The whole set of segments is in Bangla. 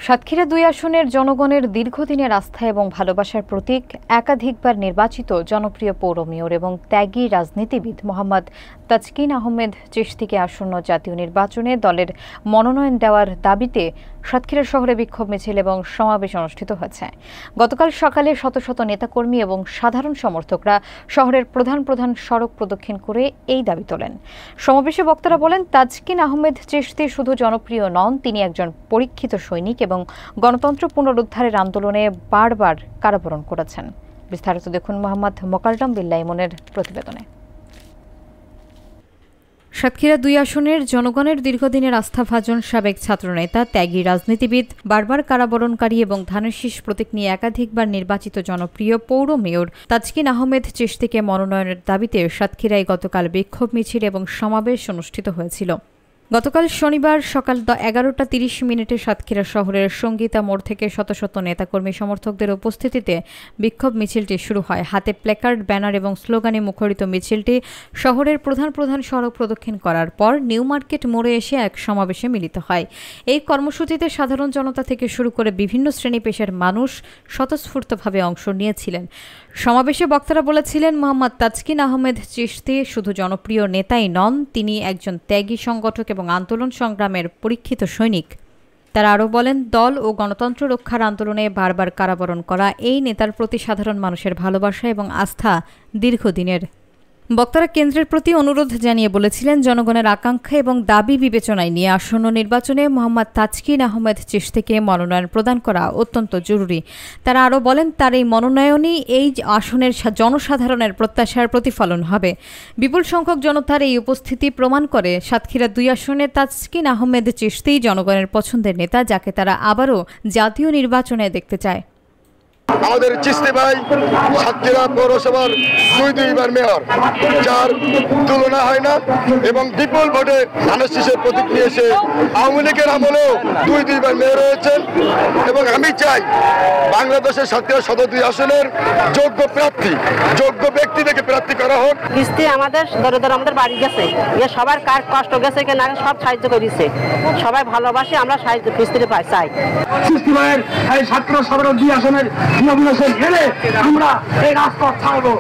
সাতক্ষীরা ২ আসনের জনগণের দীর্ঘদিনের আস্থা এবং ভালোবাসার প্রতীক একাধিকবার নির্বাচিত জনপ্রিয় পৌর মেয়র এবং ত্যাগী রাজনীতিবিদ মোহাম্মদ তাজকিন আহমেদ চিশতিকে আসন্ন জাতীয় নির্বাচনে দলের মনোনয়ন দেওয়ার দাবিতে সাতক্ষীরা শহরে বিক্ষোভ মিছিল এবং সমাবেশ অনুষ্ঠিত হয়েছে। গতকাল সকালে শত শত নেতাকর্মী এবং সাধারণ সমর্থকরা শহরের প্রধান সড়ক প্রদক্ষিণ করে এই দাবি তোলেন। সমাবেশে বক্তারা বলেন, তাজকিন আহমেদ চিশতি শুধু জনপ্রিয় নন, তিনি একজন পরীক্ষিত সৈনিক এবং গণতন্ত্র পুনরুদ্ধারের আন্দোলনে বারবার কারাবরণ করেছেন। বিস্তারিত দেখুন মোহাম্মদ মোকাররম বিল্লাহ ইমনের প্রতিবেদনে। সাতক্ষীরা ২ আসনের জনগণের দীর্ঘদিনের আস্থাভাজন সাবেক ছাত্রনেতা, ত্যাগী রাজনীতিবিদ, বারবার কারাবরণকারী এবং ধানের শীষ প্রতীক নিয়ে একাধিকবার নির্বাচিত জনপ্রিয় পৌর মেয়র তাজকিন আহমেদ চিশতিকে মনোনয়নের দাবিতে সাতক্ষীরায় গতকাল বিক্ষোভ মিছিল এবং সমাবেশ অনুষ্ঠিত হয়েছিল। গতকাল শনিবার সকাল 11:30 সাতক্ষীরা শহরের সঙ্গীতা মোড় থেকে শত শত নেতাকর্মী সমর্থকদের উপস্থিতিতে বিক্ষোভ মিছিলটি শুরু হয়। হাতে প্ল্যাকার্ড, ব্যানার এবং স্লোগানে মুখরিত মিছিলটি শহরের প্রধান সড়ক প্রদক্ষিণ করার পর নিউ মার্কেট মোড়ে এসে এক সমাবেশে মিলিত হয়। এই কর্মসূচিতে সাধারণ জনতা থেকে শুরু করে বিভিন্ন শ্রেণী পেশার মানুষ স্বতঃস্ফূর্তভাবে অংশ নিয়েছিলেন। সমাবেশে বক্তারা বলেছিলেন, মোহাম্মদ তাজকিন আহমেদ চিশতি শুধু জনপ্রিয় নেতাই নন, তিনি একজন ত্যাগী সংগঠক এবং আন্দোলন সংগ্রামের পরীক্ষিত সৈনিক। তারা আরও বলেন, দল ও গণতন্ত্র রক্ষার আন্দোলনে বারবার কারাবরণ করা এই নেতার প্রতি সাধারণ মানুষের ভালোবাসা এবং আস্থা দীর্ঘদিনের। বক্তারা কেন্দ্রের প্রতি অনুরোধ জানিয়ে বলেছিলেন, জনগণের আকাঙ্ক্ষা এবং দাবি বিবেচনায় নিয়ে আসন্ন নির্বাচনে মোহাম্মদ তাজকিন আহমেদ চিশতিকে মনোনয়ন প্রদান করা অত্যন্ত জরুরি। তারা আরও বলেন, তার এই মনোনয়নই এই আসনের জনসাধারণের প্রত্যাশার প্রতিফলন হবে। বিপুল সংখ্যক জনতার এই উপস্থিতি প্রমাণ করে সাতক্ষীরা ২ আসনে তাজকিন আহমেদ চিশতি জনগণের পছন্দের নেতা, যাকে তারা আবারও জাতীয় নির্বাচনে দেখতে চায়। আমাদের চিশতি ভাই সাতক্ষীরা পৌরসভার দুইবার মেয়র, যার তুলনা হয় না, এবং বিপুল ভোটে ধানের শীষের প্রতীক নিয়ে এসে আওয়ামী লীগের আমলেও দুইবার মেয়র হয়েছেন। এবং আমি চাই বাংলাদেশের সাতক্ষীরা সদর ২ আসনের যোগ্য ব্যক্তি থেকে প্রার্থী করা হোক। কিস্তি আমাদের আমাদের বাড়ি গেছে, সবার কার কষ্ট গেছে কিনা সব সাহায্য করেছে, সবাই ভালোবাসে, আমরা সাহায্য কিস্তিতে চাই। চিশতি ভাইয়ের এই সাতক্ষীরা সদর ২ আসনের আমরা এই রাজপথ ছাড়বো।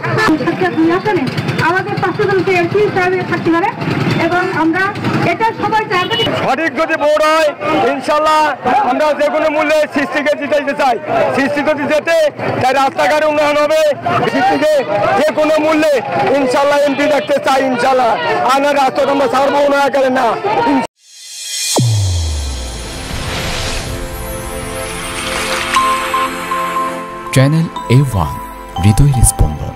আমাদের 500 জনকে এমপি হিসাবে থাকতে পারে এবং আমরা এটা সবাই চাই। সঠিক যদি ভোট হয় ইনশাল্লাহ আমরা যে কোনো মূল্যে চিশতিকে জিতাইতে চাই। চিশতি যদি জেতে তাই রাস্তাঘাট উন্নয়ন হবে। চিশতিকে যে কোনো মূল্যে ইনশাল্লাহ এমপি দেখতে চাই। ইনশাল্লাহ আমরা রাস্তাটা আমরা ছাড়বো না। চ্যানেল A1 হৃদয়ের স্পন্দন।